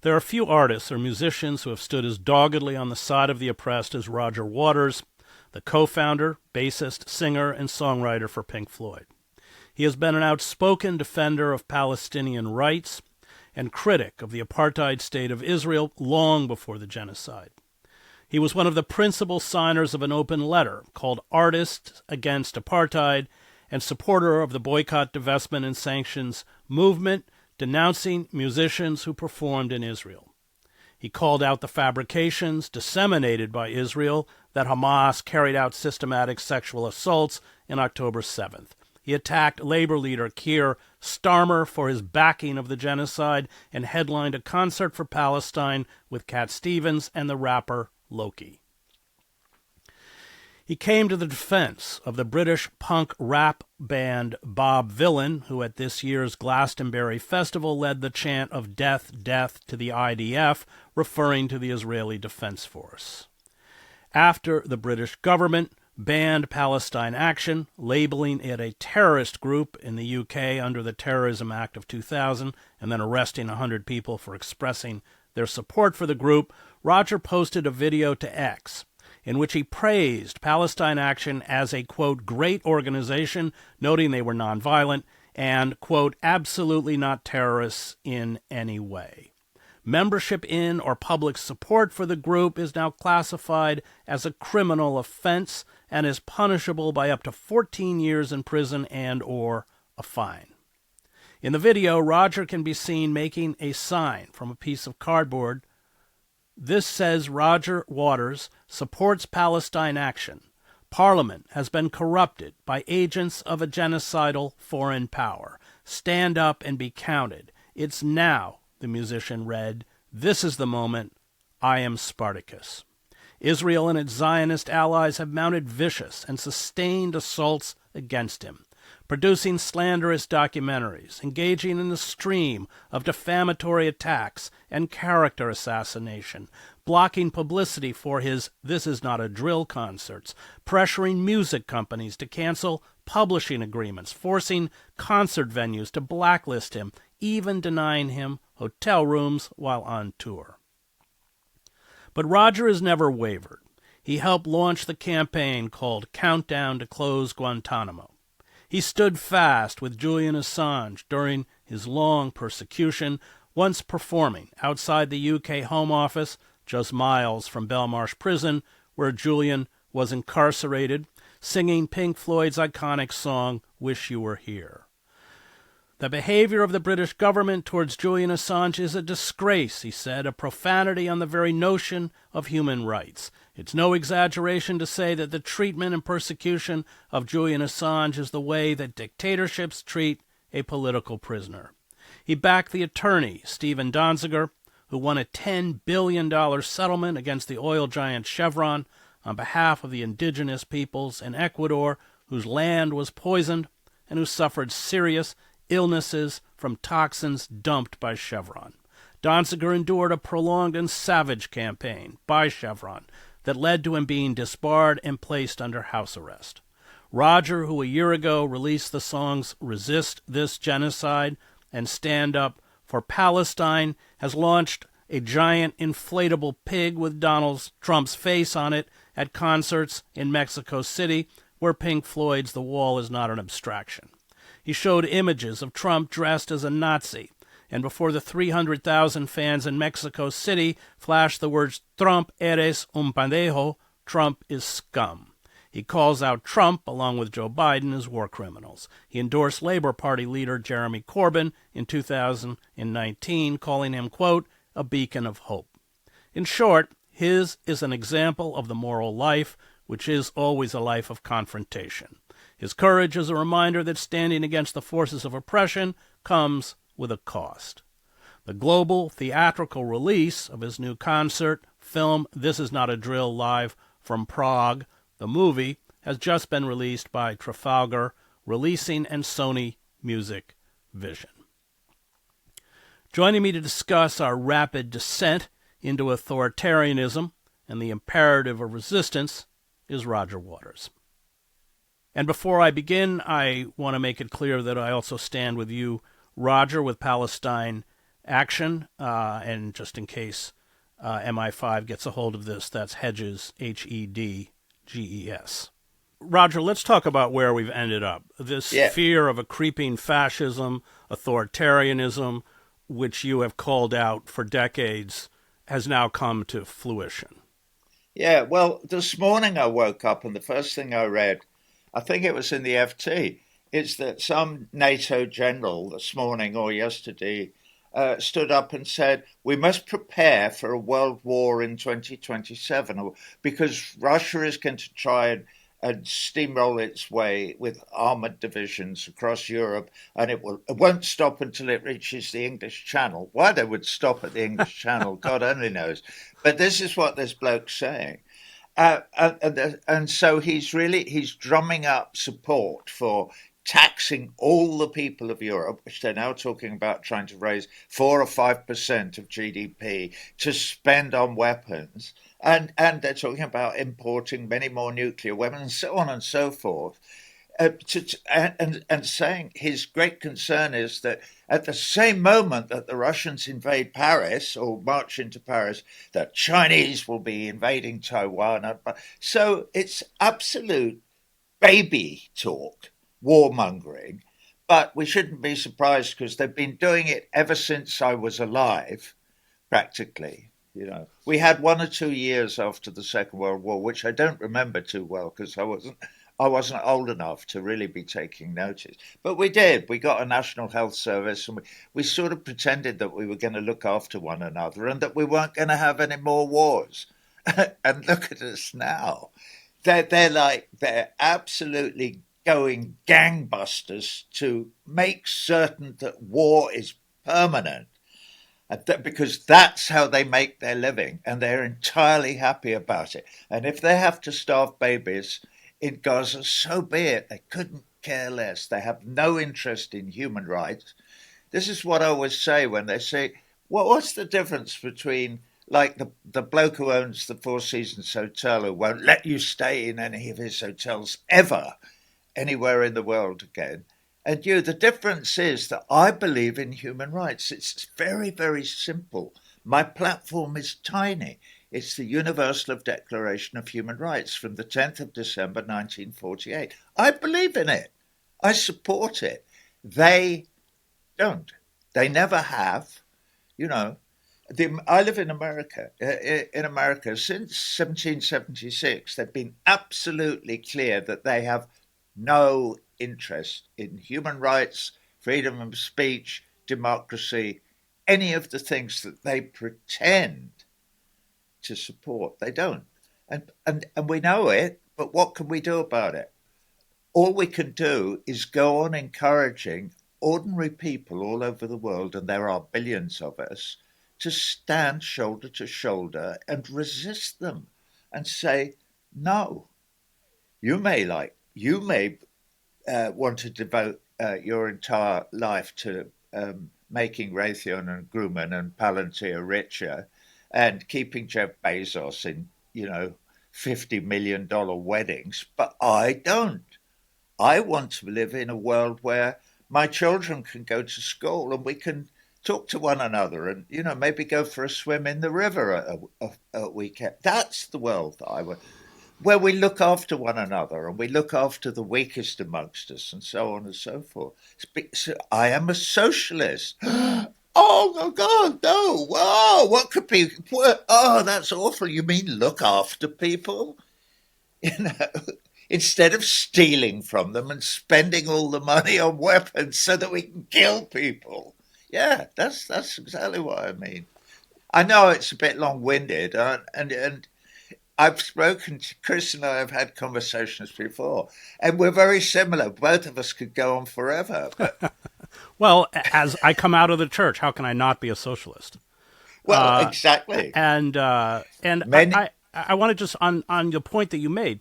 There are few artists or musicians who have stood as doggedly on the side of the oppressed as Roger Waters, the co-founder, bassist, singer, and songwriter for Pink Floyd. He has been an outspoken defender of Palestinian rights and critic of the apartheid state of Israel long before the genocide. He was one of the principal signers of an open letter called Artists Against Apartheid and supporter of the boycott, divestment, and sanctions movement, denouncing musicians who performed in Israel. He called out the fabrications disseminated by Israel that Hamas carried out systematic sexual assaults on October 7th. He attacked labor leader Keir Starmer for his backing of the genocide and headlined a concert for Palestine with Cat Stevens and the rapper Loki. He came to the defense of the British punk rap band Bob Vylan, who at this year's Glastonbury Festival led the chant of "Death, Death" to the IDF, referring to the Israeli Defense Force. After the British government banned Palestine Action, labeling it a terrorist group in the UK under the Terrorism Act of 2000, and then arresting 100 people for expressing their support for the group, Roger posted a video to X in which he praised Palestine Action as a, quote, great organization, noting they were nonviolent and, quote, absolutely not terrorists in any way. Membership in or public support for the group is now classified as a criminal offense and is punishable by up to 14 years in prison and or a fine. In the video, Roger can be seen making a sign from a piece of cardboard. This says Roger Waters supports Palestine Action. Parliament has been corrupted by agents of a genocidal foreign power. Stand up and be counted. It's now, the musician read. This is the moment. I am Spartacus. Israel and its Zionist allies have mounted vicious and sustained assaults against him, producing slanderous documentaries, engaging in a stream of defamatory attacks and character assassination, blocking publicity for his This Is Not a Drill concerts, pressuring music companies to cancel publishing agreements, forcing concert venues to blacklist him, even denying him hotel rooms while on tour. But Roger has never wavered. He helped launch the campaign called Countdown to Close Guantanamo. He stood fast with Julian Assange during his long persecution, once performing outside the UK Home Office, just miles from Belmarsh Prison, where Julian was incarcerated, singing Pink Floyd's iconic song, Wish You Were Here. The behavior of the British government towards Julian Assange is a disgrace, he said, a profanity on the very notion of human rights. It's no exaggeration to say that the treatment and persecution of Julian Assange is the way that dictatorships treat a political prisoner. He backed the attorney, Stephen Donziger, who won a $10 billion settlement against the oil giant Chevron on behalf of the indigenous peoples in Ecuador, whose land was poisoned and who suffered serious illnesses from toxins dumped by Chevron. Donziger endured a prolonged and savage campaign by Chevron that led to him being disbarred and placed under house arrest. Roger, who a year ago released the songs Resist This Genocide and Stand Up for Palestine, has launched a giant inflatable pig with Donald Trump's face on it at concerts in Mexico City, where Pink Floyd's The Wall is not an abstraction. He showed images of Trump dressed as a Nazi, and before the 300,000 fans in Mexico City flashed the words, Trump eres un pendejo, Trump is scum. He calls out Trump, along with Joe Biden, as war criminals. He endorsed Labor Party leader Jeremy Corbyn in 2019, calling him, quote, a beacon of hope. In short, his is an example of the moral life, which is always a life of confrontation. His courage is a reminder that standing against the forces of oppression comes with a cost. The global theatrical release of his new concert film, This Is Not a Drill, live from Prague, the movie, has just been released by Trafalgar Releasing and Sony Music Vision. Joining me to discuss our rapid descent into authoritarianism and the imperative of resistance is Roger Waters. And before I begin, I want to make it clear that I also stand with you, Roger, with Palestine action. And just in case MI5 gets a hold of this, that's Hedges, Hedges. Roger, let's talk about where we've ended up. This fear of a creeping fascism, authoritarianism, which you have called out for decades, has now come to fruition. Yeah, well, this morning I woke up and the first thing I read, I think it was in the FT, is that some NATO general this morning or yesterday stood up and said, we must prepare for a world war in 2027 because Russia is going to try and steamroll its way with armored divisions across Europe, and it won't stop until it reaches the English Channel. Why they would stop at the English Channel, God only knows. But this is what this bloke's saying. And so he's drumming up support for taxing all the people of Europe, which they're now talking about trying to raise 4 or 5% of GDP to spend on weapons. And they're talking about importing many more nuclear weapons and so on and so forth. And saying his great concern is that at the same moment that the Russians invade Paris or march into Paris, the Chinese will be invading Taiwan. So it's absolute baby talk, warmongering. But we shouldn't be surprised because they've been doing it ever since I was alive, practically. You know, we had 1 or 2 years after the Second World War, which I don't remember too well because I wasn't old enough to really be taking notice. But we did. We got a National Health Service and we sort of pretended that we were going to look after one another and that we weren't going to have any more wars. And look at us now. They're absolutely going gangbusters to make certain that war is permanent. Because that's how they make their living, and they're entirely happy about it. And if they have to starve babies in Gaza, so be it. They couldn't care less. They have no interest in human rights. This is what I always say when they say, well, what's the difference between like the bloke who owns the Four Seasons Hotel who won't let you stay in any of his hotels ever anywhere in the world again, and the difference is that I believe in human rights. It's very, very simple. My platform is tiny. It's the Universal Declaration of Human Rights from the 10th of December, 1948. I believe in it. I support it. They don't. They never have. You know, I live in America. In America, since 1776, they've been absolutely clear that they have no interest in human rights, freedom of speech, democracy, any of the things that they pretend to support. They don't. And we know it, but what can we do about it? All we can do is go on encouraging ordinary people all over the world, and there are billions of us, to stand shoulder to shoulder and resist them and say, no, you may want to devote your entire life to making Raytheon and Grumman and Palantir richer and keeping Jeff Bezos in, $50 million weddings. But I don't. I want to live in a world where my children can go to school and we can talk to one another and, maybe go for a swim in the river a weekend. That's the world that I want, where we look after one another and we look after the weakest amongst us and so on and so forth. So I am a socialist. Oh, God, no. Whoa, what could be? Oh, that's awful. You mean look after people? Instead of stealing from them and spending all the money on weapons so that we can kill people. Yeah, that's exactly what I mean. I know it's a bit long-winded, and I've spoken to Chris and I have had conversations before, and we're very similar. Both of us could go on forever. But well, as I come out of the church, how can I not be a socialist? Well, exactly. And I want to just on the point that you made.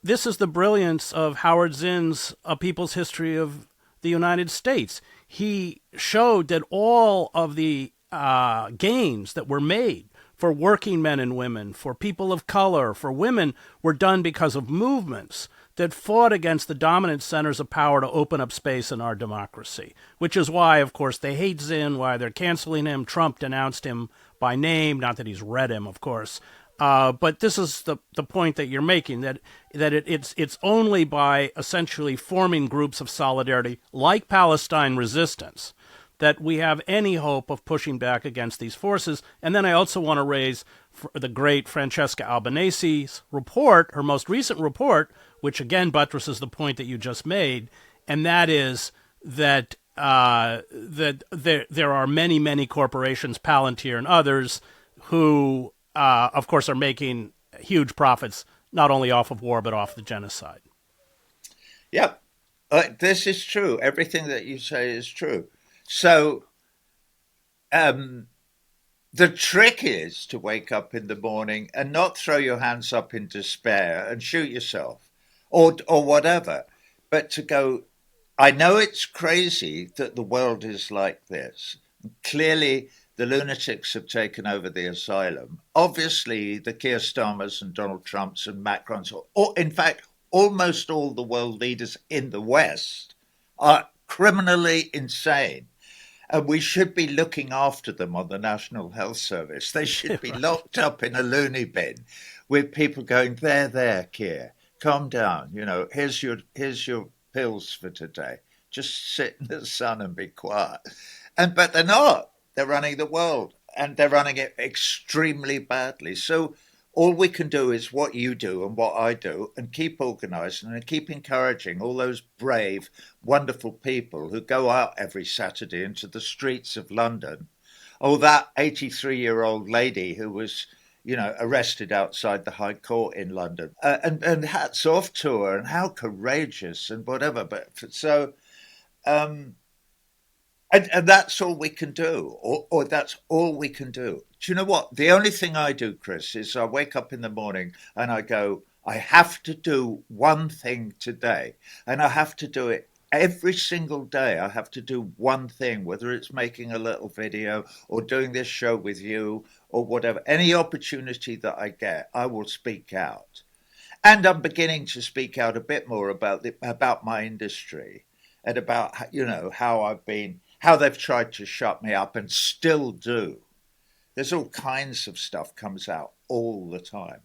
This is the brilliance of Howard Zinn's A People's History of the United States. He showed that all of the gains that were made for working men and women, for people of color, for women, were done because of movements that fought against the dominant centers of power to open up space in our democracy, which is why, of course, they hate Zinn, why they're canceling him. Trump denounced him by name, not that he's read him, of course. But this is the point that you're making, that it's only by essentially forming groups of solidarity like Palestine Resistance that we have any hope of pushing back against these forces. And then I also want to raise the great Francesca Albanese's report, her most recent report, which again buttresses the point that you just made, and that is that there are many corporations, Palantir and others, who of course, are making huge profits, not only off of war, but off the genocide. Yeah, this is true. Everything that you say is true. So the trick is to wake up in the morning and not throw your hands up in despair and shoot yourself or whatever, but to go, I know it's crazy that the world is like this. Clearly, the lunatics have taken over the asylum. Obviously, the Keir Starmers and Donald Trumps and Macrons, or in fact, almost all the world leaders in the West are criminally insane. And we should be looking after them on the National Health Service. They should be locked up in a loony bin with people going, there, Keir, calm down. You know, here's your pills for today. Just sit in the sun and be quiet. But they're not. They're running the world, and they're running it extremely badly. So all we can do is what you do and what I do, and keep organising and keep encouraging all those brave, wonderful people who go out every Saturday into the streets of London. Oh, that 83-year-old lady who was, arrested outside the High Court in London. And hats off to her, and how courageous and whatever. But so... And that's all we can do, or that's all we can do. Do you know what? The only thing I do, Chris, is I wake up in the morning and I go, I have to do one thing today, and I have to do it every single day. I have to do one thing, whether it's making a little video or doing this show with you or whatever. Any opportunity that I get, I will speak out. And I'm beginning to speak out a bit more about my industry and about, how they've tried to shut me up and still do. There's all kinds of stuff comes out all the time.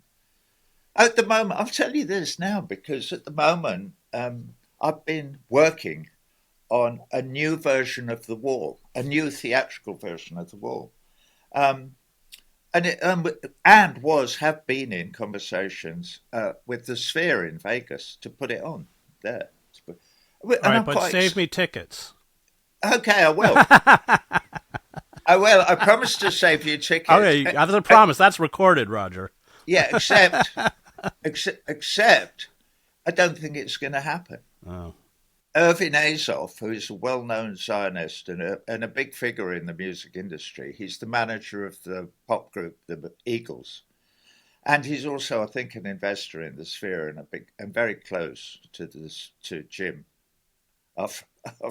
At the moment, I'll tell you this now, because at the moment, I've been working on a new version of The Wall, a new theatrical version of The Wall. And have been in conversations with the Sphere in Vegas to put it on there. All right, but save me tickets. Okay, I will. I will. I promise to save you tickets. Okay, that's a promise. That's recorded, Roger. Yeah, except I don't think it's going to happen. Oh. Irving Azoff, who is a well-known Zionist and a big figure in the music industry, he's the manager of the pop group, the Eagles. And he's also, I think, an investor in the Sphere and very close to Jim, our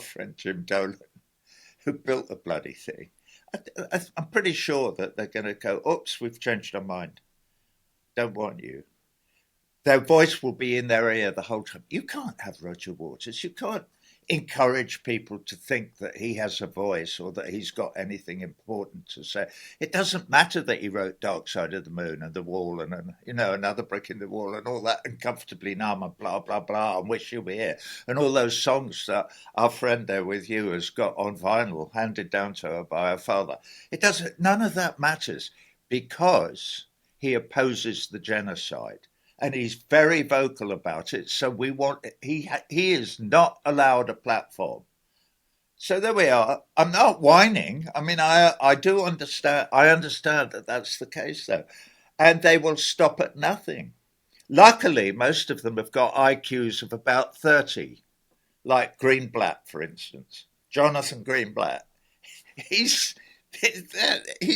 friend Jim Dolan, who built the bloody thing. I'm pretty sure that they're going to go, oops, we've changed our mind. Don't want you. Their voice will be in their ear the whole time. You can't have Roger Waters. You can't encourage people to think that he has a voice or that he's got anything important to say. It doesn't matter that he wrote Dark Side of the Moon and The Wall and Another Brick in the Wall and all that, and Comfortably Numb and blah, blah, blah, and Wish You Were Here, and all those songs that our friend there with you has got on vinyl, handed down to her by her father. None of that matters, because he opposes the genocide. And he's very vocal about it. So he is not allowed a platform. So there we are. I'm not whining. I mean, I do understand. I understand that that's the case, though. And they will stop at nothing. Luckily, most of them have got IQs of about 30, like Greenblatt, for instance. Jonathan Greenblatt. He's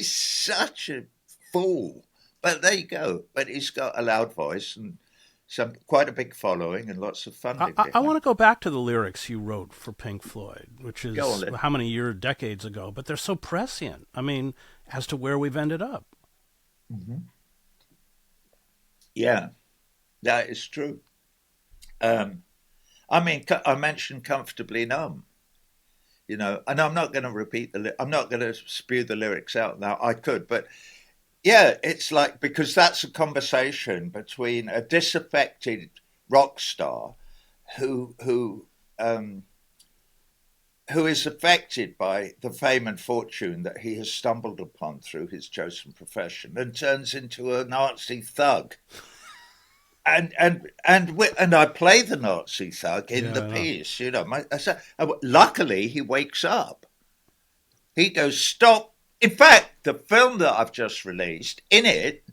such a fool. But there you go. But he's got a loud voice and quite a big following and lots of funding. I want to go back to the lyrics you wrote for Pink Floyd, which is how many decades ago, but they're so prescient. I mean, as to where we've ended up. Mm-hmm. Yeah, that is true. Um, I mean, I mentioned comfortably numb, and I'm not going to repeat I'm not going to spew the lyrics out now. I could, but yeah, it's like, because that's a conversation between a disaffected rock star who um, who is affected by the fame and fortune that he has stumbled upon through his chosen profession, and turns into a Nazi thug. And I play the Nazi thug in Yeah, the I know. piece. Luckily, he wakes up. He goes, "Stop!" In fact, the film that I've just released, in it,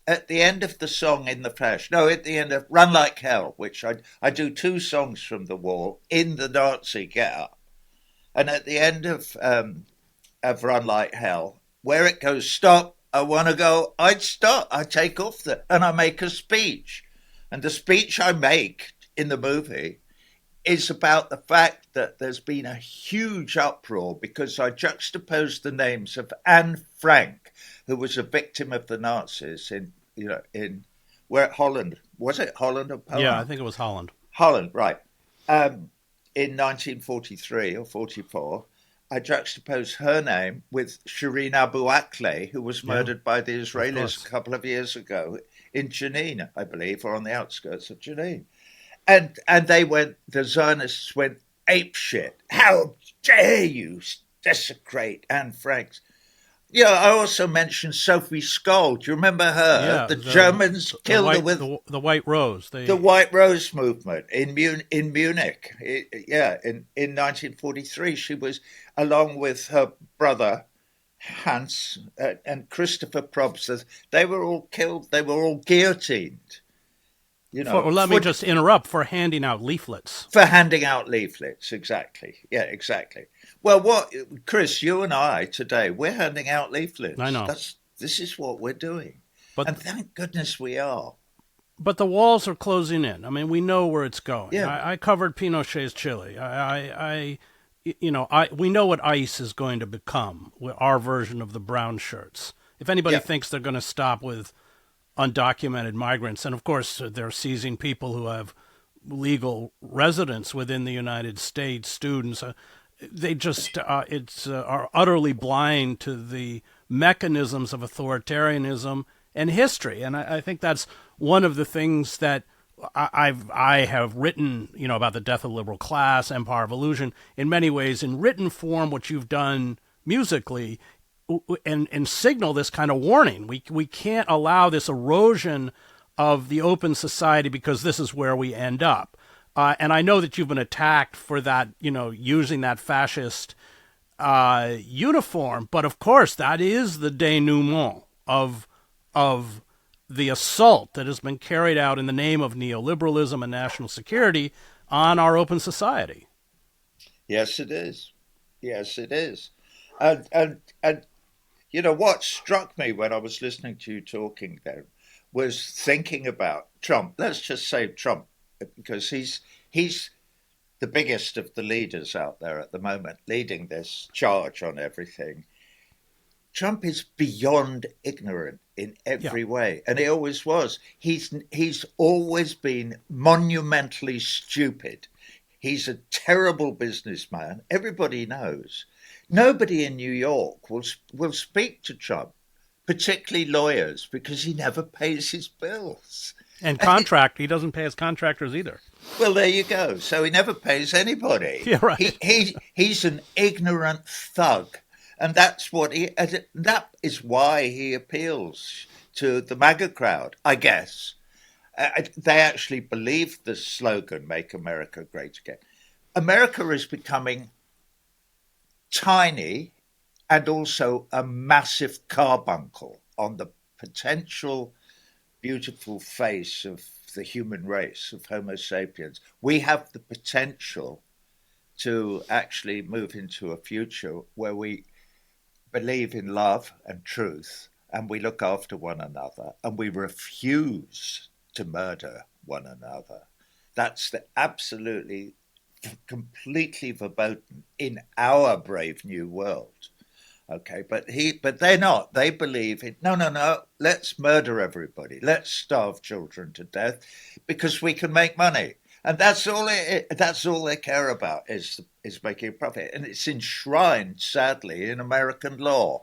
at the end of the song in the flesh, no, at the end of "Run Like Hell," which I do two songs from the wall in the Nazi getup, and at the end of "Run Like Hell," where it goes, "Stop! I want to go." I'd stop. I take off and I make a speech, and the speech I make in the movie is about the fact that there's been a huge uproar because I juxtaposed the names of Anne Frank, who was a victim of the Nazis in where Holland, was it Holland or Yeah, I Poland? think it was Holland. Holland, right. Um, in 1943 or 44, I juxtaposed her name with Shireen Abu Akleh, who was Yeah, murdered by the of Israelis a course. couple of years ago in Jenin, I believe, or on the outskirts of Jenin. And the Zionists went ape shit. How dare you desecrate Anne Frank's? Yeah, I also mentioned Sophie Scholl. Do you remember her? Yeah, The Germans killed her with the white rose. the They White Rose movement in Munich. In 1943, she was, along with her brother Hans and Christopher Probst. They were all killed. They were all guillotined. for let me For just interrupt for handing out leaflets. handing out leaflets. Exactly. Yeah, exactly. Well, Chris, you and I today, we're handing out I leaflets. know, This is what we're doing. but And thank goodness we are. the walls are closing in. I mean, we know where it's going. Yeah. I covered Pinochet's Chile. We know what ICE is going to become. Our version of the brown shirts. If anybody Yeah. thinks they're going to stop with undocumented migrants, and of course they're seizing people who have legal residence within the United States, students. They just are utterly blind to the mechanisms of authoritarianism and history, and I think that's one of the things that I have written, about the death of the liberal class, empire of illusion. In many ways, in written form, what you've done musically, and signal this kind of warning. We can't allow this erosion of the open society because this is where we end up. And I know that you've been attacked for that, using that fascist uniform. But of course, that is the denouement of the assault that has been carried out in the name of neoliberalism and national security on our open society. Yes, it is. Yes, it is. And what struck me when I was listening to you talking there was thinking about Trump. Let's just say Trump, because he's the biggest of the leaders out there at the moment, leading this charge on everything. Trump is beyond ignorant in Yeah. every way, and he always was. He's always been monumentally stupid. He's a terrible businessman. Everybody knows. Nobody in New York will speak to Trump, particularly lawyers, because he never pays his bills. And he doesn't pay his contractors either. Well, there you go. So he never pays anybody. Yeah, right. He's an ignorant thug, and that is why he appeals to the MAGA crowd, I guess. They actually believe the slogan "Make America Great Again." America is becoming tiny and also a massive carbuncle on the potential beautiful face of the human race, of Homo sapiens. We have the potential to actually move into a future where we believe in love and truth, and we look after one another, and we refuse to murder one another. That's completely verboten in our brave new world. Okay, but they're not. They believe in no, no, no. Let's murder everybody. Let's starve children to death because we can make money, and that's all. That's all they care about is making a profit, and it's enshrined, sadly, in American law.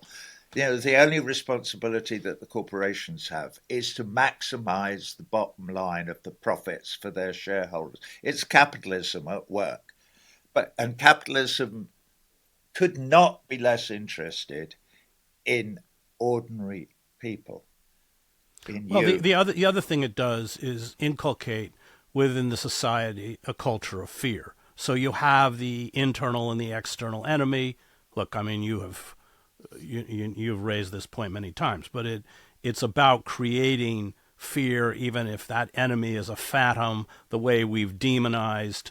You know, the only responsibility that the corporations have is to maximize the bottom line of the profits for their shareholders. It's capitalism at work, and capitalism could not be less interested in ordinary people, in Well, you. the other thing it does is inculcate within the society a culture of fear. So you have the internal and the external enemy. Look, I mean, you've raised this point many times, but it's about creating fear, even if that enemy is a phantom. The way we've demonized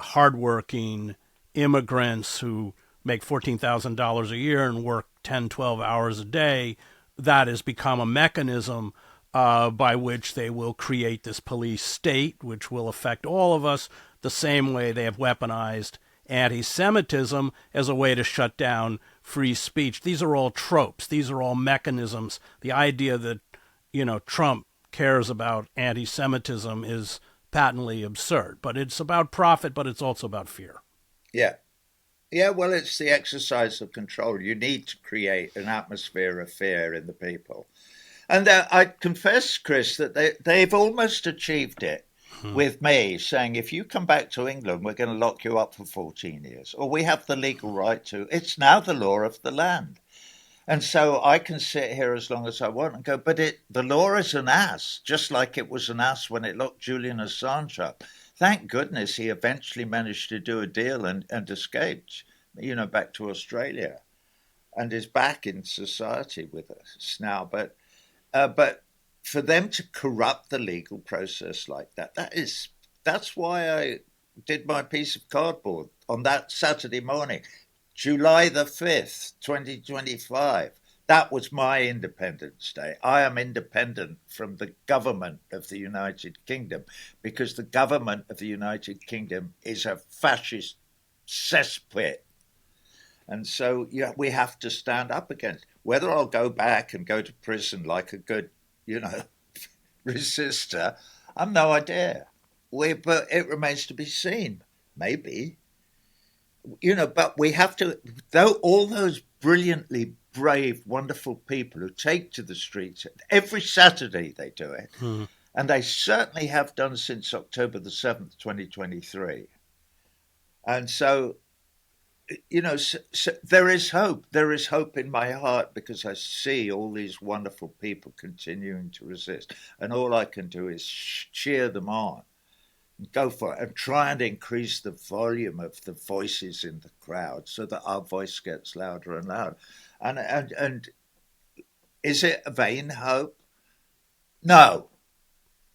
hardworking immigrants who make $14,000 a year and work 10, 12 hours a day, that has become a mechanism by which they will create this police state, which will affect all of us the same way they have weaponized anti-Semitism as a way to shut down free speech. These are all tropes. These are all mechanisms. The idea that, Trump cares about anti-Semitism is patently absurd. But it's about profit, but it's also about fear. Yeah. Yeah, well, it's the exercise of control. You need to create an atmosphere of fear in the people. And I confess, Chris, that they've almost achieved it with me saying, if you come back to England, we're going to lock you up for 14 years, or we have the legal right to. It's now the law of the land. And so I can sit here as long as I want and go, but the law is an ass, just like it was an ass when it locked Julian Assange up. Thank goodness he eventually managed to do a deal and escaped, back to Australia and is back in society with us now. But for them to corrupt the legal process like that's why I did my piece of cardboard on that Saturday morning, July the 5th, 2025. That was my Independence Day. I am independent from the government of the United Kingdom because the government of the United Kingdom is a fascist cesspit. And so we have to stand up against it. Whether I'll go back and go to prison like a good, resistor, I've no idea. But it remains to be seen. Maybe. But we have to, though all those brilliantly brave, wonderful people who take to the streets, every Saturday they do it, and they certainly have done since October the 7th, 2023. And so, so there is hope. There is hope in my heart because I see all these wonderful people continuing to resist. And all I can do is cheer them on. Go for it and try and increase the volume of the voices in the crowd so that our voice gets louder and louder. And is it a vain hope? No,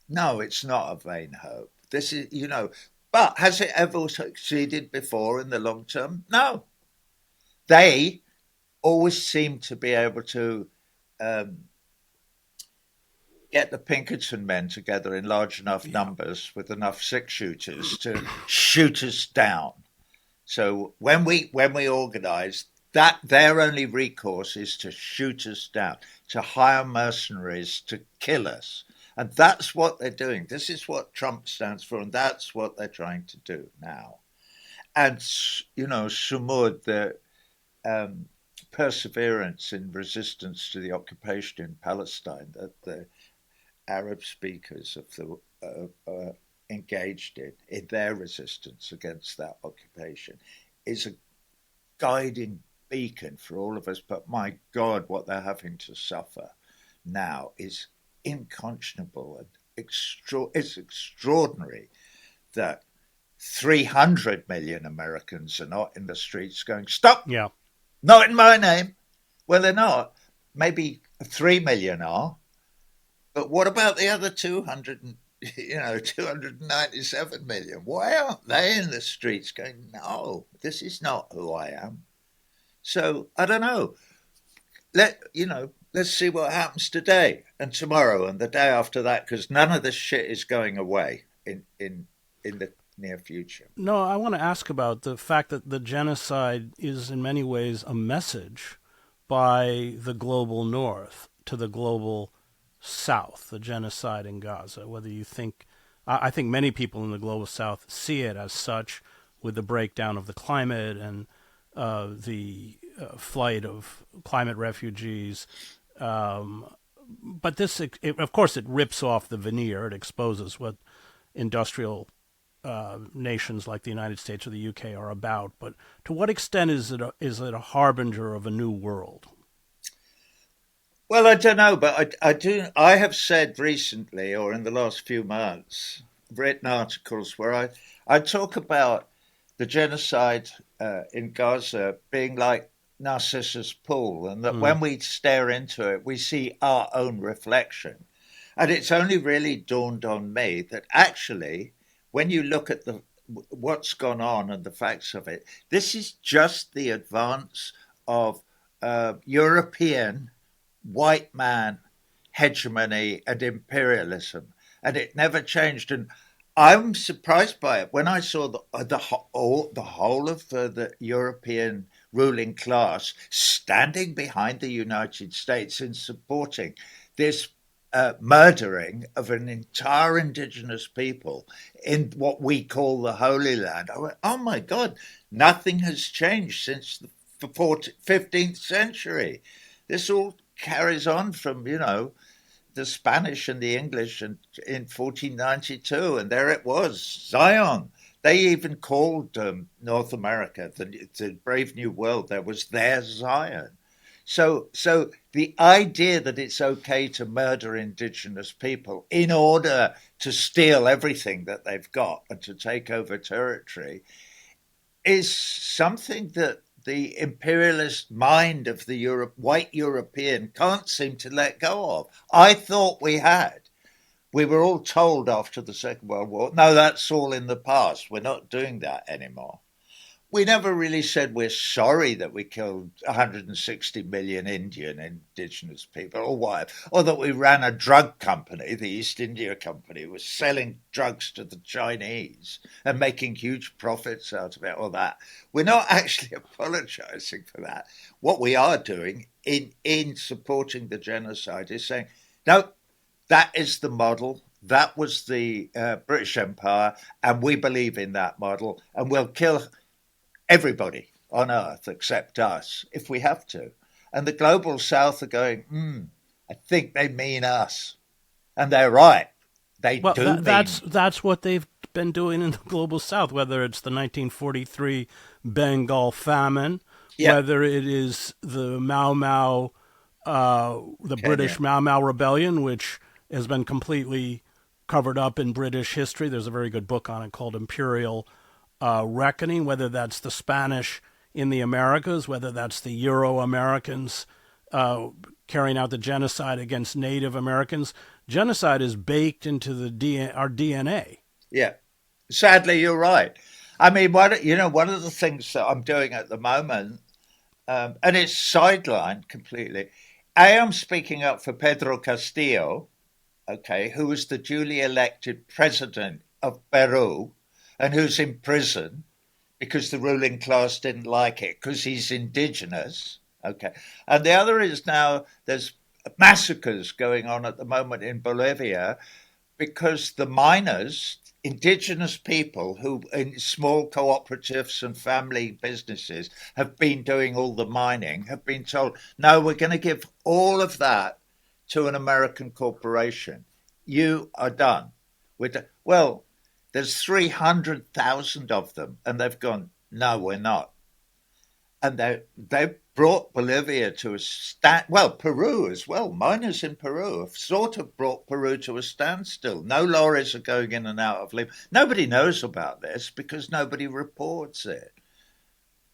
it's not a vain hope. This is, but has it ever succeeded before in the long term? No. They always seem to be able to get the Pinkerton men together in large enough numbers with enough six-shooters to shoot us down. So when we organise, that their only recourse is to shoot us down, to hire mercenaries to kill us. And that's what they're doing. This is what Trump stands for, and that's what they're trying to do now. And, Sumud, the perseverance in resistance to the occupation in Palestine that the Arab speakers engaged in their resistance against that occupation is a guiding beacon for all of us. But my God, what they're having to suffer now is unconscionable and it's extraordinary that 300 million Americans are not in the streets going, stop, not in my name. Well, they're not. Maybe 3 million are. But what about the other 297 million? Why aren't they in the streets going, no, this is not who I am? So, I don't know. Let's see what happens today and tomorrow and the day after that, because none of this shit is going away in the near future. No, I want to ask about the fact that the genocide is in many ways a message by the global north to the global south, the genocide in Gaza. Whether you think, I think many people in the global south see it as such, with the breakdown of the climate and the flight of climate refugees. But this, of course, it rips off the veneer. It exposes what industrial nations like the United States or the UK are about. But to what extent is it a harbinger of a new world? Well, I don't know, but I do. I have said recently, or in the last few months, written articles where I talk about the genocide in Gaza being like Narcissus Pool, and that when we stare into it, we see our own reflection. And it's only really dawned on me that actually, when you look at what's gone on and the facts of it, this is just the advance of European white man hegemony and imperialism, and it never changed. And I'm surprised by it when I saw the whole of the European ruling class standing behind the United States in supporting this murdering of an entire indigenous people in what we call the Holy Land. I went, oh my God, nothing has changed since the 15th century. This all carries on from, the Spanish and the English in 1492, and there it was, Zion. They even called North America, the Brave New World, there was their Zion. So the idea that it's okay to murder indigenous people in order to steal everything that they've got and to take over territory is something that the imperialist mind of the white European can't seem to let go of. I thought we had. We were all told after the Second World War, no, that's all in the past. We're not doing that anymore. We never really said we're sorry that we killed 160 million Indian indigenous people or what, or that we ran a drug company, the East India Company, was selling drugs to the Chinese and making huge profits out of it, or that. We're not actually apologizing for that. What we are doing in supporting the genocide is saying, no, that is the model. That was the British Empire, and we believe in that model, and we'll kill everybody on earth except us if we have to. And the global south are going, I think they mean us. And they're right. They do mean. That's what they've been doing in the global south, whether it's the 1943 Bengal famine, whether it is the British Mau Mau rebellion, which has been completely covered up in British history. There's a very good book on it called Imperial Reckoning, whether that's the Spanish in the Americas, whether that's the Euro-Americans carrying out the genocide against Native Americans. Genocide is baked into our DNA. Yeah, sadly, you're right. I mean, one of the things that I'm doing at the moment, and it's sidelined completely, I am speaking up for Pedro Castillo, who was the duly elected president of Peru, and who's in prison because the ruling class didn't like it because he's indigenous. And the other is now there's massacres going on at the moment in Bolivia because the miners, indigenous people who in small cooperatives and family businesses have been doing all the mining, have been told, no, we're going to give all of that to an American corporation. You are done. Well, there's 300,000 of them, and they've gone, no, we're not. And they've brought Bolivia to Peru as well. Miners in Peru have sort of brought Peru to a standstill. No lorries are going in and out of Lima. Nobody knows about this because nobody reports it.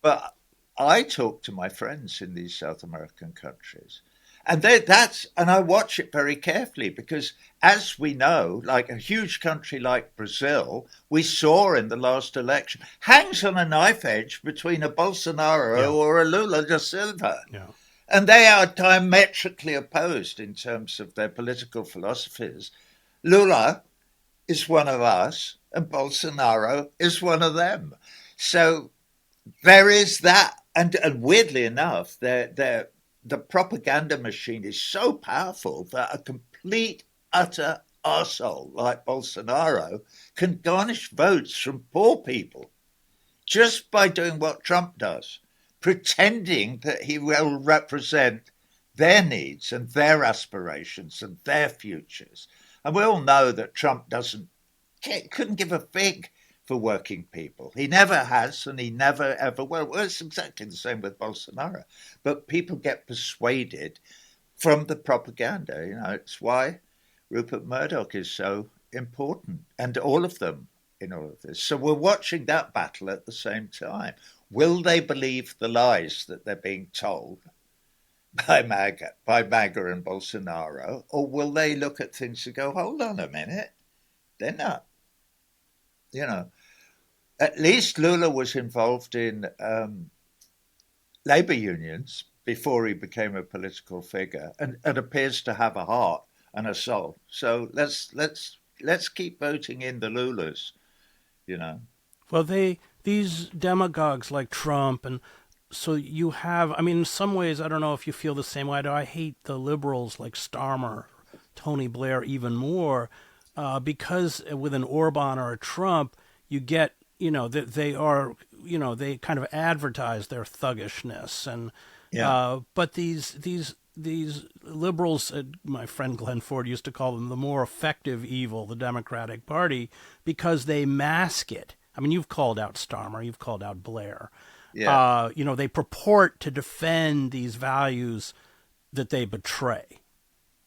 But I talk to my friends in these South American countries, and I watch it very carefully because, as we know, like a huge country like Brazil, we saw in the last election, hangs on a knife edge between a Bolsonaro or a Lula da Silva. Yeah. And they are diametrically opposed in terms of their political philosophies. Lula is one of us, and Bolsonaro is one of them. So there is that. And weirdly enough, the propaganda machine is so powerful that a complete, utter arsehole like Bolsonaro can garnish votes from poor people just by doing what Trump does, pretending that he will represent their needs and their aspirations and their futures. And we all know that Trump couldn't give a fig for working people. He never has, and he never ever will. Well, it's exactly the same with Bolsonaro. But people get persuaded from the propaganda. It's why Rupert Murdoch is so important, and all of them in all of this. So we're watching that battle at the same time. Will they believe the lies that they're being told by MAGA and Bolsonaro, or will they look at things and go, hold on a minute, they're not. At least Lula was involved in labor unions before he became a political figure, and appears to have a heart and a soul. So let's keep voting in the Lulas. Well, these demagogues like Trump, and so you have, I mean, in some ways, I don't know if you feel the same way. I hate the liberals like Starmer, Tony Blair even more, because with an Orban or a Trump, you get, that they are, they kind of advertise their thuggishness, and but these liberals, my friend Glenn Ford used to call them the more effective evil, the Democratic Party, because they mask it. I mean, you've called out Starmer, you've called out Blair. Yeah. They purport to defend these values that they betray.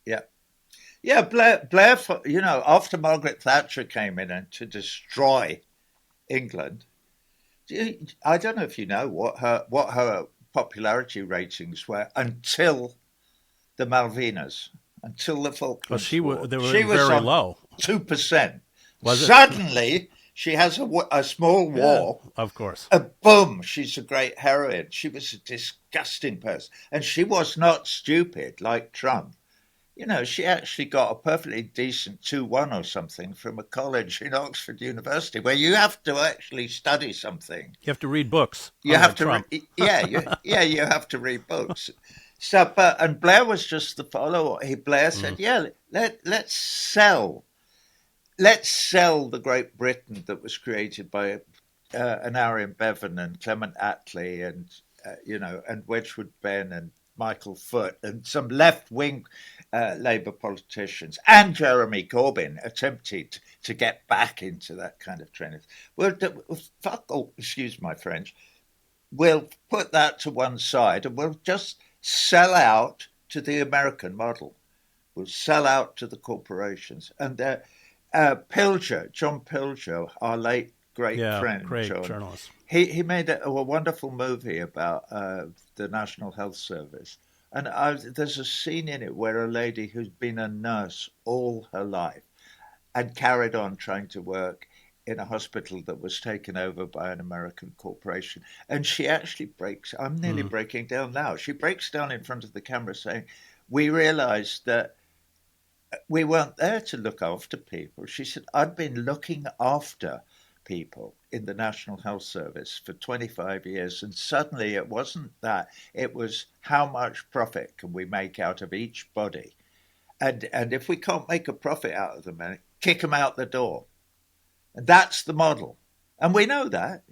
Yeah. Yeah, Blair, after Margaret Thatcher came in to destroy England, I don't know if you know what her popularity ratings were until the Malvinas, until the Falklands War. They were very low. 2%. Suddenly, she has a small war. Yeah, of course. Boom, she's a great heroine. She was a disgusting person. And she was not stupid like Trump. She actually got a perfectly decent 2-1 or something from a college in Oxford University, where you have to actually study something. You have to read books. You have to, you have to read books. So, and Blair was just the follower. Blair said, let's sell the Great Britain that was created by Anarian Bevan and Clement Attlee and and Wedgwood Ben and Michael Foot and some left-wing Labour politicians, and Jeremy Corbyn attempted to get back into that kind of trend. Excuse my French. We'll put that to one side and we'll just sell out to the American model. We'll sell out to the corporations. And John Pilger, our late great friend, great John, journalist. He made a wonderful movie about the National Health Service. And there's a scene in it where a lady who's been a nurse all her life and carried on trying to work in a hospital that was taken over by an American corporation. And she actually breaks, I'm nearly breaking down now. She breaks down in front of the camera saying, we realized that we weren't there to look after people. She said, I'd been looking after people in the National Health Service for 25 years. And suddenly it wasn't that. It was how much profit can we make out of each body? And if we can't make a profit out of them, kick them out the door. And that's the model. And we know that.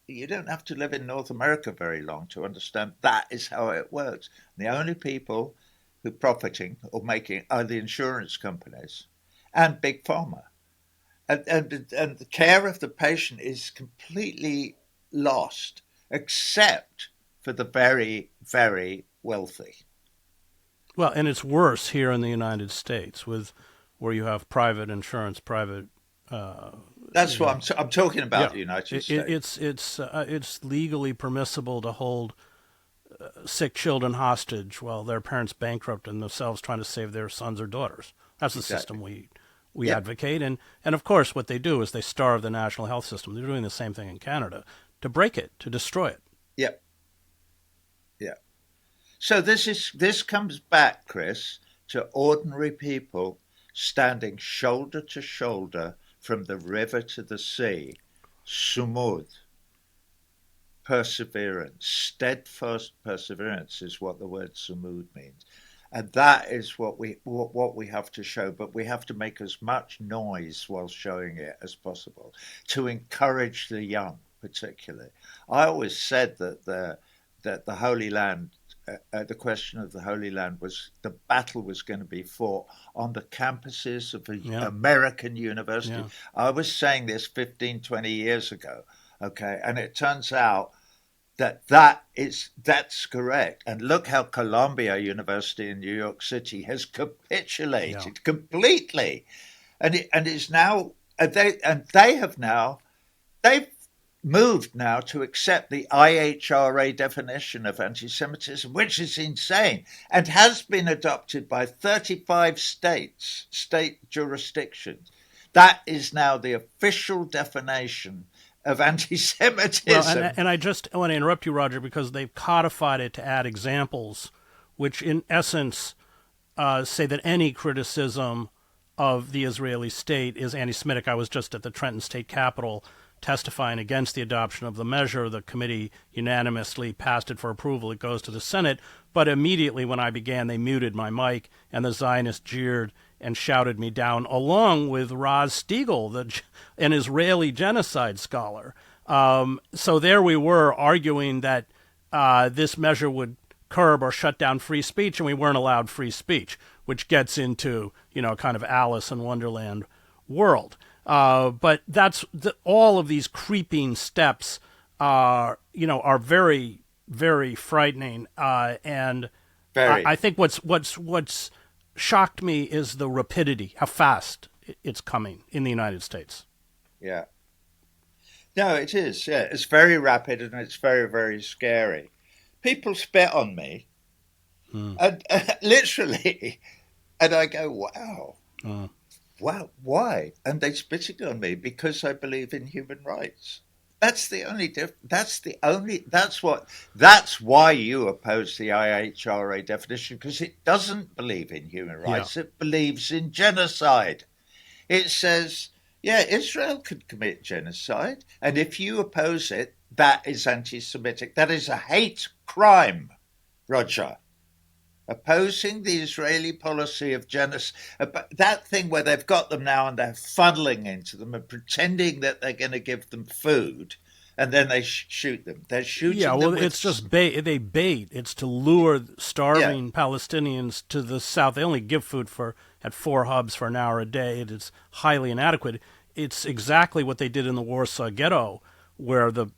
You don't have to live in North America very long to understand that is how it works. And the only people who are profiting or making are the insurance companies and Big Pharma. And the care of the patient is completely lost, except for the very, very wealthy. Well, and it's worse here in the United States, where you have private insurance, private. That's what I'm talking about. The United States. It's legally permissible to hold sick children hostage while their parents bankrupt and themselves trying to save their sons or daughters. That's the system we advocate. And of course, what they do is they starve the national health system. They're doing the same thing in Canada to break it, to destroy it. Yeah. So this comes back, Chris, to ordinary people standing shoulder to shoulder from the river to the sea, sumud. perseverance, steadfast perseverance is what the word samud means. And that is what we have to show, but we have to make as much noise while showing it as possible to encourage the young, particularly. I always said that the Holy Land, the question of the Holy Land was the battle was going to be fought on the campuses of American university. Yeah. I was saying this 15, 20 years ago, okay, and it turns out that's correct. And look how Columbia University in New York City has capitulated completely, and is now they've moved now to accept the IHRA definition of anti-Semitism, which is insane and has been adopted by 35 state jurisdictions. That is now the official definition of anti-Semitism. Well, and I just want to interrupt you, Roger, because they've codified it to add examples, which in essence say that any criticism of the Israeli state is anti-Semitic. I was just at the Trenton State Capitol testifying against the adoption of the measure. The committee unanimously passed it for approval. It goes to the Senate. But immediately when I began, they muted my mic, and the Zionists jeered and shouted me down, along with Roz Stiegel, an Israeli genocide scholar. So there we were arguing that this measure would curb or shut down free speech, and we weren't allowed free speech, which gets into, kind of Alice in Wonderland world. But that's all of these creeping steps are very, very frightening. And Very. I think what's shocked me is the rapidity, how fast it's coming in the United States. Yeah. No, it is. Yeah, it's very rapid and it's very, very scary. People spit on me, and literally, and I go, "Wow, wow, why?" And they spitting on me because I believe in human rights. That's the only That's why you oppose the IHRA definition, because it doesn't believe in human rights. It believes in genocide. It says, yeah, Israel could commit genocide, and if you oppose it, that is anti-Semitic. That is a hate crime, Roger. Opposing the Israeli policy of genocide, that thing where they've got them now and they're funneling into them and pretending that they're going to give them food, and then they shoot them. They're shooting them. Yeah, well, it's just bait. They bait. It's to lure starving Palestinians to the south. They only give food at 4 hubs for an hour a day. It is highly inadequate. It's exactly what they did in the Warsaw Ghetto, where the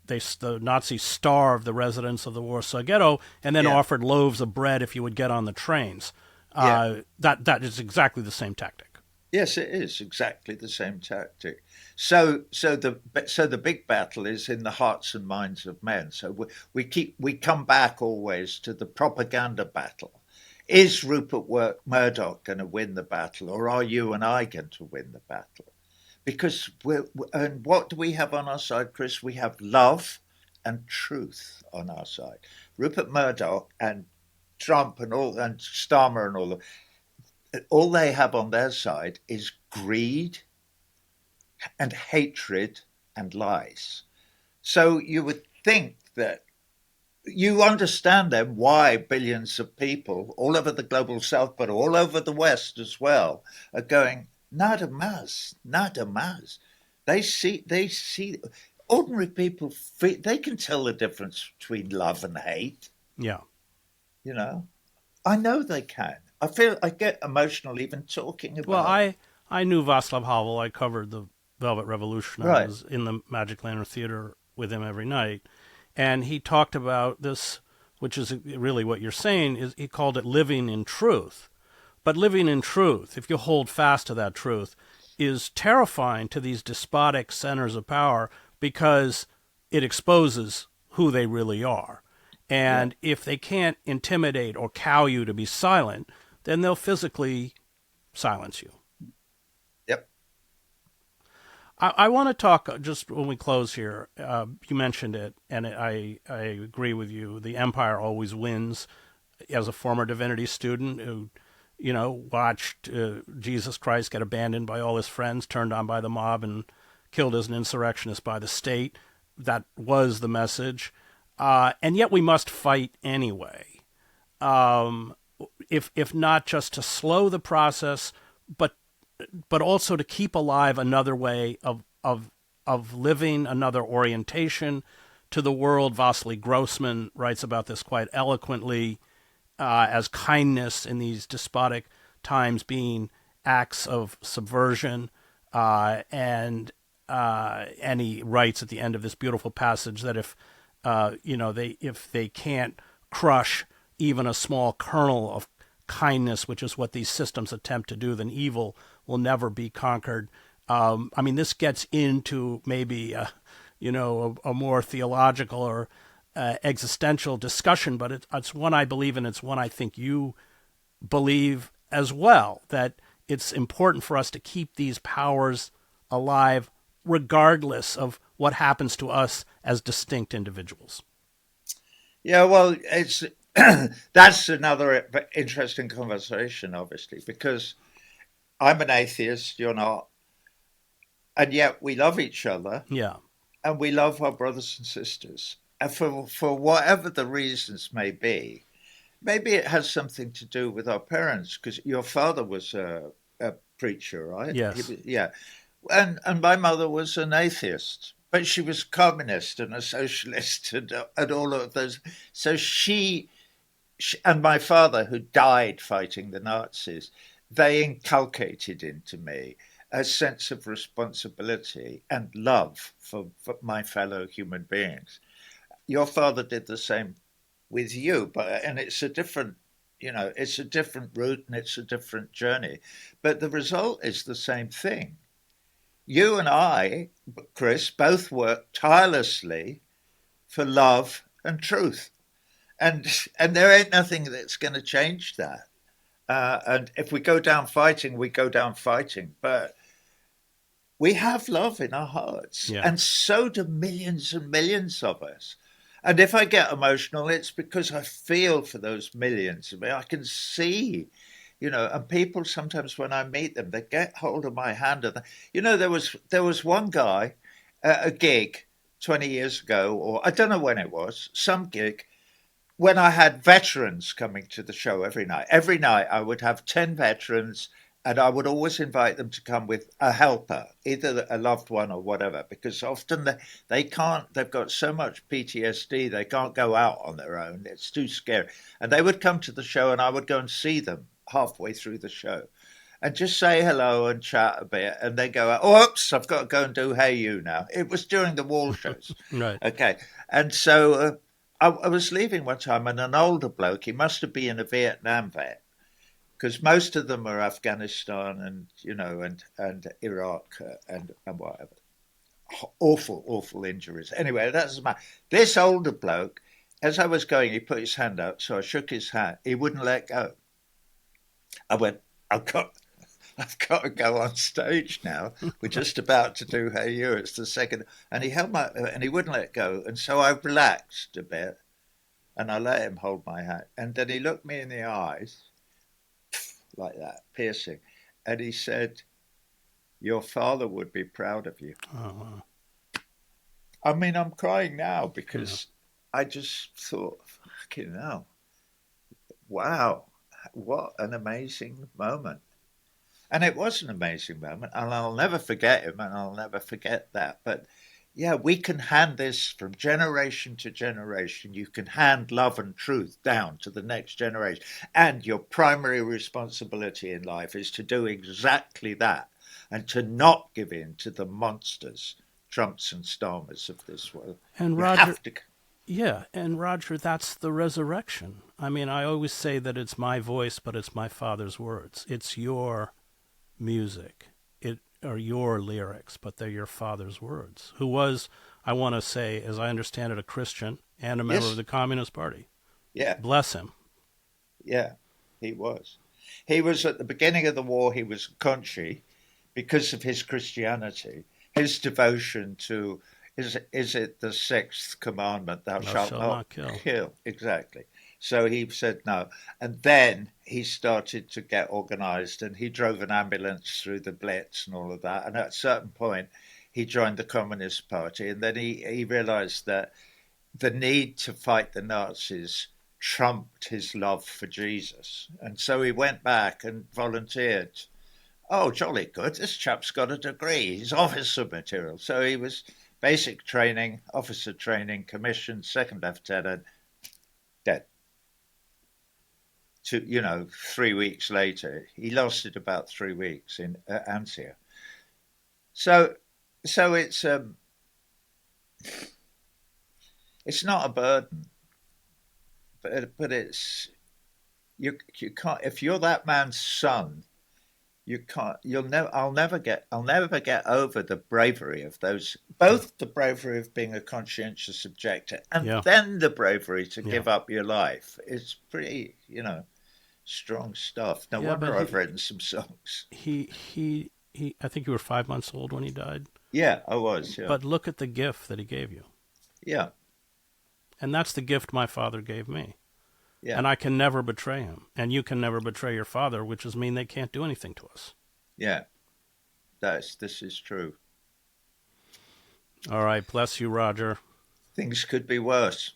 Nazis starved the residents of the Warsaw Ghetto and then offered loaves of bread if you would get on the trains. That is exactly the same tactic. Yes, it is exactly the same tactic. So the big battle is in the hearts and minds of men. So we come back always to the propaganda battle. Is Rupert Murdoch going to win the battle, or are you and I going to win the battle? Because and what do we have on our side, Chris? We have love and truth on our side. Rupert Murdoch and Trump and Starmer and all they have on their side is greed and hatred and lies. So you would think that you understand then why billions of people all over the global south, but all over the West as well, are going, nada más, nada más. They see ordinary people, they can tell the difference between love and hate. Yeah. I know they can. I get emotional even talking about it. Well, I knew Václav Havel. I covered the Velvet Revolution. I was in the Magic Lantern Theater with him every night. And he talked about this, which is really what you're saying, is he called it living in truth. But living in truth, if you hold fast to that truth, is terrifying to these despotic centers of power because it exposes who they really are. And if they can't intimidate or cow you to be silent, then they'll physically silence you. Yep. I want to talk, just when we close here, you mentioned it, and I agree with you. The empire always wins. As a former divinity student who watched Jesus Christ get abandoned by all his friends, turned on by the mob, and killed as an insurrectionist by the state. That was the message. and yet we must fight anyway. If not just to slow the process, but also to keep alive another way of living, another orientation to the world. Vasily Grossman writes about this quite eloquently, as kindness in these despotic times being acts of subversion, and he writes at the end of this beautiful passage that if they can't crush even a small kernel of kindness, which is what these systems attempt to do, then evil will never be conquered. This gets into maybe a more theological or existential discussion, but it's one I believe in. It's one I think you believe as well, that it's important for us to keep these powers alive regardless of what happens to us as distinct individuals. Yeah, well, it's that's another interesting conversation, obviously, because I'm an atheist, you're not, and yet we love each other. Yeah. And we love our brothers and sisters. And for whatever the reasons may be, maybe it has something to do with our parents, because your father was a preacher, right? Yes. Yeah. And my mother was an atheist, but she was communist and a socialist and all of those. So she and my father, who died fighting the Nazis, they inculcated into me a sense of responsibility and love for my fellow human beings. Your father did the same with you, and it's a different, it's a different route and it's a different journey. But the result is the same thing. You and I, Chris, both work tirelessly for love and truth. And there ain't nothing that's going to change that. And if we go down fighting, we go down fighting. But we have love in our hearts, and so do millions and millions of us. And if I get emotional, it's because I feel for those millions. I can see, and people sometimes when I meet them, they get hold of my hand. And there was one guy at a gig 20 years ago, or I don't know when it was, some gig, when I had veterans coming to the show every night. Every night I would have 10 veterans, and I would always invite them to come with a helper, either a loved one or whatever, because often they can't, they've got so much PTSD, they can't go out on their own. It's too scary. And they would come to the show and I would go and see them halfway through the show and just say hello and chat a bit. And they go, oh, oops, I've got to go and do Hey You now. It was during the wall shows. Right. Okay. And so I was leaving one time and an older bloke, he must have been a Vietnam vet, because most of them are Afghanistan and Iraq and whatever. Awful injuries. Anyway, that doesn't matter. This older bloke, as I was going, he put his hand out, so I shook his hand. He wouldn't let go. I went, I've got to go on stage now. We're just about to do Hey You. It's the second. And he held and he wouldn't let go. And so I relaxed a bit and I let him hold my hand. And then he looked me in the eyes like that, piercing. And he said, your father would be proud of you. Oh. I mean, I'm crying now because I just thought, fucking hell, wow, what an amazing moment. And it was an amazing moment, and I'll never forget him, and I'll never forget that. But yeah, we can hand this from generation to generation. You can hand love and truth down to the next generation. And your primary responsibility in life is to do exactly that and to not give in to the monsters, Trumps and Starmers of this world. And Roger, and Roger, that's the resurrection. I mean, I always say that it's my voice, but it's my Father's words. It's your music. Or your lyrics, but they're your father's words, who was, I want to say, as I understand it, a Christian and a member of the Communist Party. Yeah. Bless him. Yeah, he was. He was at the beginning of the war, he was Conchi because of his Christianity, his devotion to, is it the sixth commandment, thou shalt not kill. Exactly. So he said no. And then he started to get organized and he drove an ambulance through the Blitz and all of that. And at a certain point, he joined the Communist Party. And then he realized that the need to fight the Nazis trumped his love for Jesus. And so he went back and volunteered. Oh, jolly good. This chap's got a degree. He's officer material. So he was basic training, officer training, commissioned, second lieutenant, dead. 3 weeks later, he lasted about 3 weeks in Anzio. So it's not a burden, but it's you can't, if you're that man's son, you can't, I'll never get over the bravery of those, both the bravery of being a conscientious objector and then the bravery to give up your life. It's pretty, strong stuff. No wonder I've written some songs. He I think you were 5 months old when he died. Yeah, I was. Yeah. But look at the gift that he gave you. Yeah. And that's the gift my father gave me. Yeah. And I can never betray him. And you can never betray your father, which is mean they can't do anything to us. Yeah. This is true. All right. Bless you, Roger. Things could be worse.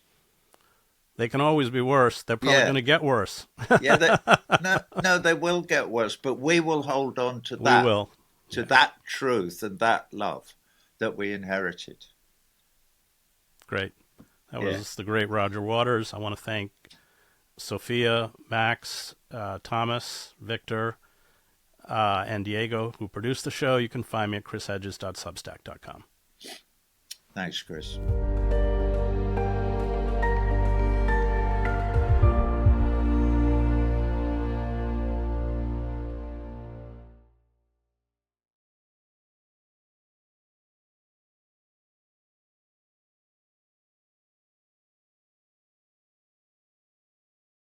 They can always be worse. They're probably going to get worse. They will get worse, but we will hold on to that. We will. To that truth and that love that we inherited. Great. That was the great Roger Waters. I want to thank Sophia, Max, Thomas, Victor, and Diego, who produced the show. You can find me at chrishedges.substack.com. Thanks, Chris.